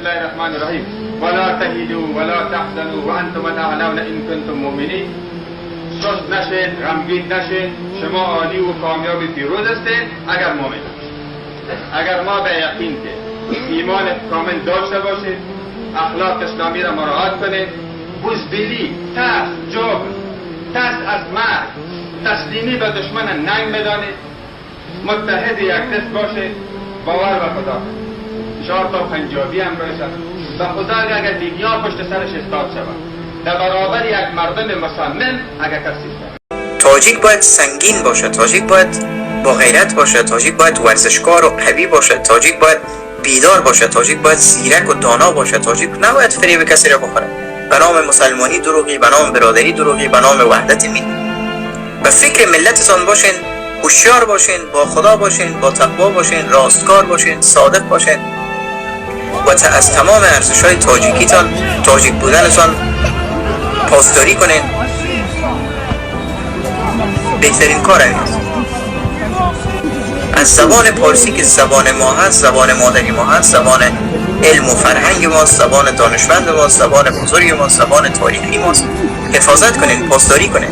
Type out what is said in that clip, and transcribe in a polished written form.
الله الرحمن الرحیم ولا تهینوا ولا تحزنوا وانتم الاعلون ان کنتم مؤمنین. سست نشید، غمگین نشید، شما عالی و کامیاب و پیروز هستید اگر مؤمن باشید. اگر ما به یقین که ایمان کامل داشته باشید، اخلاق اسلامی را مراعات کنید، بزدلی، ترس، جبن، ترس از مرگ، تسلیمی به دشمن ننگ بدانید، متحد یک دست باشید، باور به خدا 4 تا پنجابی هم برسد و خدا اگر دنیا پشت سرش استاد شود در برابر یک مردم مصمم اگر کسی شود. تاجیک باید سنگین باشه، تاجیک باید با غیرت باشه، تاجیک باید ورزشکار و قوی باشه، تاجیک باید بیدار باشه، تاجیک باید زیرک و دانا باشه، تاجیک نباید فریب کسی را بخوره به نام مسلمانی دروغی، به نام برادری دروغی، به نام وحدت ملی. به فکر ملتتان باشین، هوشیار باشین، با خدا باشین، با تقوا باشین، راستکار باشین، صادق باشین و از تمام ارزش‌های تاجیکیتان، تاجیک بودنتان پاسداری کنین. بهترین کار این است. از زبان پارسی که زبان ما هست، زبان مادری ما هست، زبان علم و فرهنگ ماست، زبان دانشمند ماست، زبان بزرگ ماست، زبان تاریخی ماست، حفاظت کنین، پاسداری کنین.